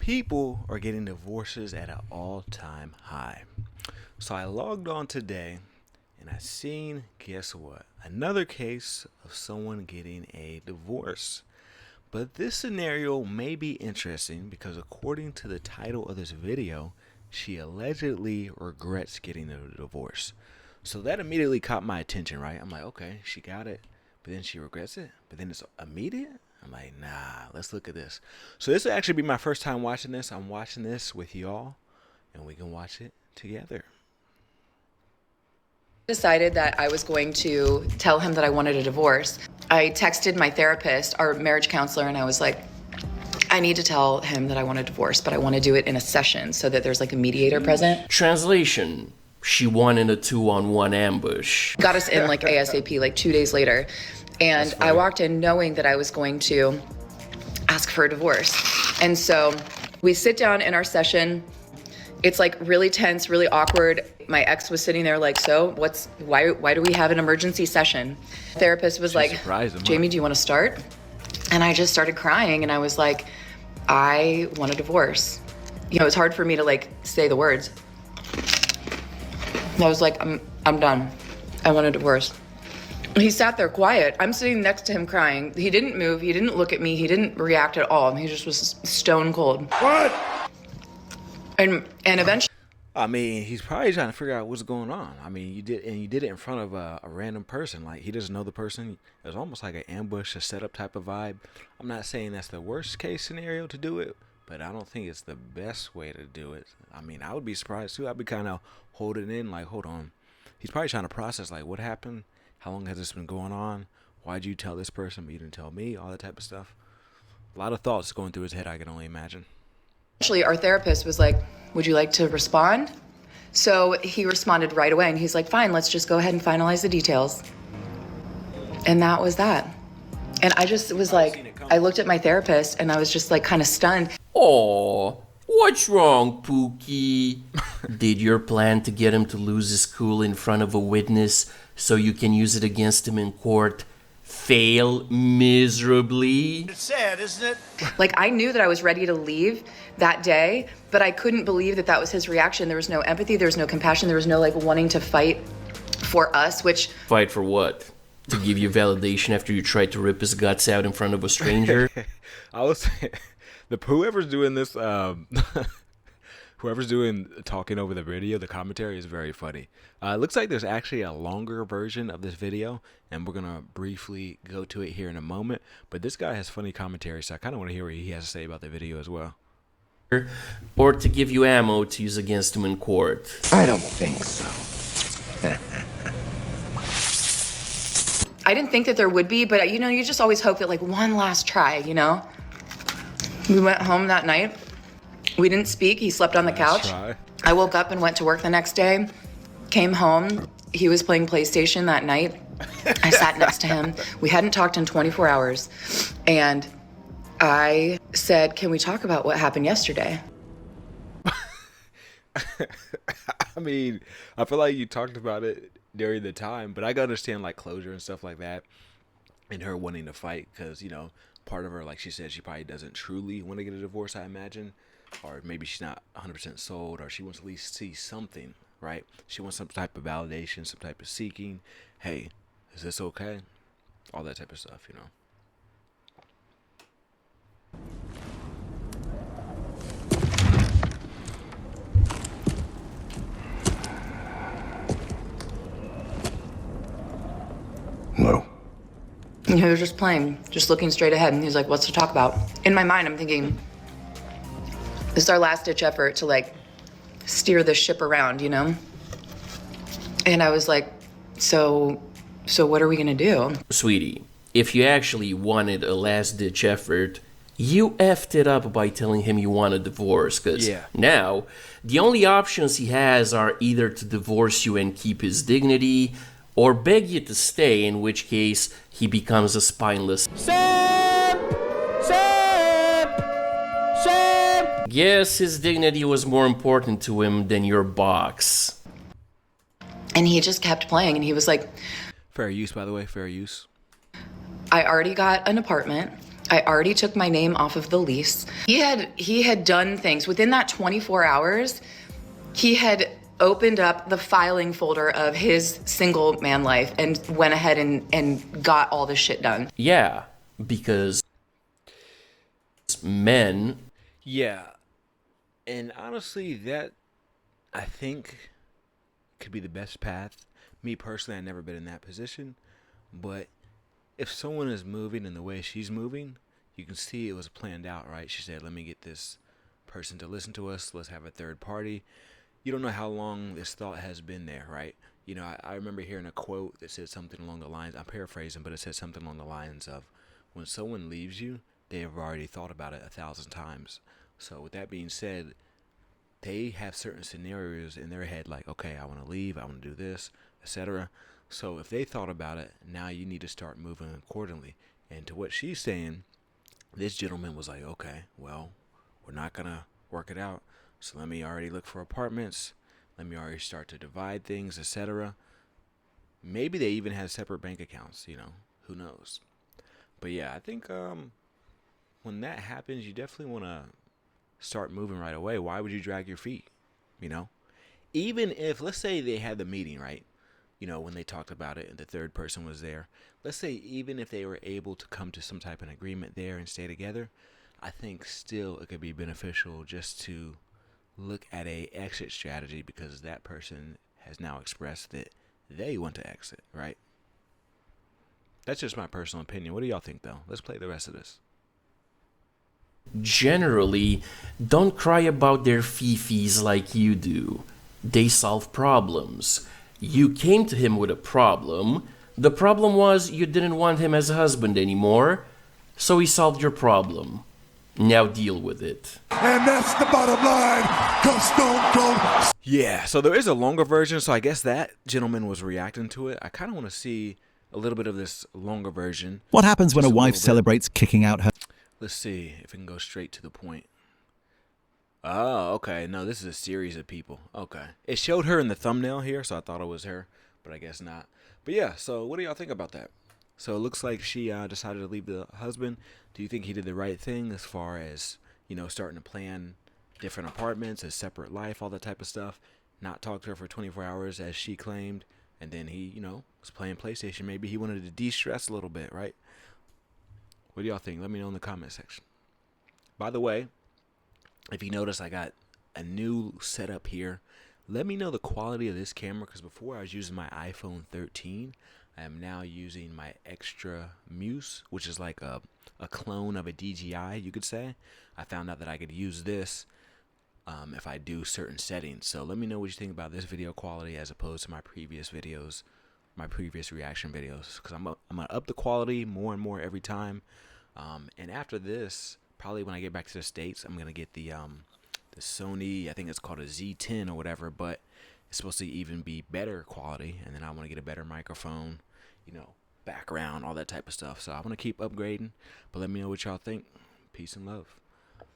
People are getting divorces at an all-time high. So I logged on today and I seen, guess what? Another case of someone getting a divorce. But this scenario may be interesting because according to the title of this video, she allegedly regrets getting the divorce. So that immediately caught my attention, right? I'm like, okay, she got it, but then she regrets it, but then it's immediate? I'm like, nah, let's look at this. So this will actually be my first time watching this. I'm watching this with y'all, and we can watch it together. Decided that I was going to tell him that I wanted a divorce. I texted my therapist, our marriage counselor, and I was like, I need to tell him that I want a divorce, but I want to do it in a session so that there's like a mediator present. Translation: she won in a 2-on-1 ambush. Got us in like ASAP, like 2 days later. And I walked in knowing that I was going to ask for a divorce. And so we sit down in our session. It's like really tense, really awkward. My ex was sitting there like, so why do we have an emergency session? The therapist was like, Jamie, do you want to start? And I just started crying and I was like, I want a divorce. You know, it's hard for me to like say the words. I was like, I'm done. I want a divorce. He sat there quiet. I'm sitting next to him crying. He didn't move. He didn't look at me. He didn't react at all. He just was stone cold. What? And eventually, I mean, he's probably trying to figure out what's going on. I mean, you did it in front of a random person. Like, he doesn't know the person. It was almost like an ambush, a setup type of vibe. I'm not saying that's the worst case scenario to do it, but I don't think it's the best way to do it. I mean, I would be surprised too. I'd be kind of holding in, like, hold on. He's probably trying to process, like, what happened? How long has this been going on? Why'd you tell this person but you didn't tell me? All that type of stuff. A lot of thoughts going through his head, I can only imagine. our therapist was like, would you like to respond? So he responded right away and he's like, fine, let's just go ahead and finalize the details. And that was that. And I just was like, I looked at my therapist and I was just like kind of stunned. Aw, what's wrong, Pookie? Did your plan to get him to lose his cool in front of a witness so you can use it against him in court fail miserably? It's sad, isn't it? Like, I knew that I was ready to leave that day, but I couldn't believe that that was his reaction. There was no empathy, there was no compassion, there was no like wanting to fight for us, which... Fight for what? To give you validation after you tried to rip his guts out in front of a stranger? I was whoever's doing this, whoever's doing talking over the video, the commentary is very funny. It looks like there's actually a longer version of this video, and we're gonna briefly go to it here in a moment. But this guy has funny commentary, so I kind of want to hear what he has to say about the video as well. Or to give you ammo to use against him in court? I don't think so. I didn't think that there would be, but you know, you just always hope that like one last try, you know? We went home that night. We didn't speak. He slept on the couch. I woke up and went to work the next day, came home. He was playing PlayStation that night. I sat next to him. We hadn't talked in 24 hours. And I said, can we talk about what happened yesterday? I mean, I feel like you talked about it during the time, but I can understand like closure and stuff like that and her wanting to fight because, you know, part of her, like she said, she probably doesn't truly want to get a divorce, I imagine. Or maybe she's not 100% sold, or she wants to at least see something, right? She wants some type of validation, some type of seeking. Hey, is this okay? All that type of stuff, you know. No. And he was just playing, just looking straight ahead. And he's like, what's to talk about? In my mind, I'm thinking, this is our last ditch effort to like steer the ship around, you know? And I was like, so what are we gonna do? Sweetie, if you actually wanted a last ditch effort, you effed it up by telling him you want a divorce, because now the only options he has are either to divorce you and keep his dignity, or beg you to stay, in which case he becomes a spineless Guess his dignity was more important to him than your box. And he just kept playing, and he was like... Fair use, by the way, fair use. I already got an apartment. I already took my name off of the lease. He had done things within that 24 hours. He had opened up the filing folder of his single man life and went ahead and got all this shit done. Yeah, because men. Yeah. And honestly, that, I think, could be the best path. Me personally, I've never been in that position. But if someone is moving in the way she's moving, you can see it was planned out, right? She said, let me get this person to listen to us. Let's have a third party. You don't know how long this thought has been there, right? You know, I remember hearing a quote that said something along the lines, I'm paraphrasing, but it said something along the lines of, when someone leaves you, they have already thought about it 1,000 times. So with that being said, they have certain scenarios in their head like, okay, I want to leave, I want to do this, etc. So if they thought about it, now you need to start moving accordingly. And to what she's saying, this gentleman was like, okay, well, we're not going to work it out. So let me already look for apartments. Let me already start to divide things, etc. Maybe they even have separate bank accounts, you know, who knows. But yeah, I think when that happens, you definitely want to start moving right away. Why would you drag your feet, you know? Even if, let's say they had the meeting, right? You know, when they talked about it and the third person was there. Let's say even if they were able to come to some type of agreement there and stay together, I think still it could be beneficial just to look at a exit strategy because that person has now expressed that they want to exit, right? That's just my personal opinion. What do y'all think, though? Let's play the rest of this. Generally, don't cry about their fifis like you do. They solve problems. You came to him with a problem. The problem was you didn't want him as a husband anymore, so he solved your problem. Now deal with it. And that's the bottom line, 'cause Stone Cold. Yeah, so there is a longer version, so I guess that gentleman was reacting to it. I kind of want to see a little bit of this longer version. What happens when Just a wife celebrates kicking out her... Let's see if we can go straight to the point. Oh, okay. No, this is a series of people. Okay. It showed her in the thumbnail here, so I thought it was her, but I guess not. But yeah, so what do y'all think about that? So it looks like she decided to leave the husband. Do you think he did the right thing as far as, you know, starting to plan different apartments, a separate life, all that type of stuff? Not talk to her for 24 hours as she claimed, and then he, you know, was playing PlayStation. Maybe he wanted to de-stress a little bit, right? What do y'all think? Let me know in the comment section. By the way, if you notice, I got a new setup here. Let me know the quality of this camera, because before I was using my iPhone 13. I am now using my Extra Muse, which is like a clone of a DJI, you could say. I found out that I could use this if I do certain settings. So let me know what you think about this video quality as opposed to my previous videos, my previous reaction videos, because I'm gonna up the quality more and more every time. And after this, probably when I get back to the States, I'm gonna get the Sony, I think it's called a Z10 or whatever, but it's supposed to even be better quality. And then I want to get a better microphone, you know, background, all that type of stuff. So I want to keep upgrading, but let me know what y'all think. Peace and love.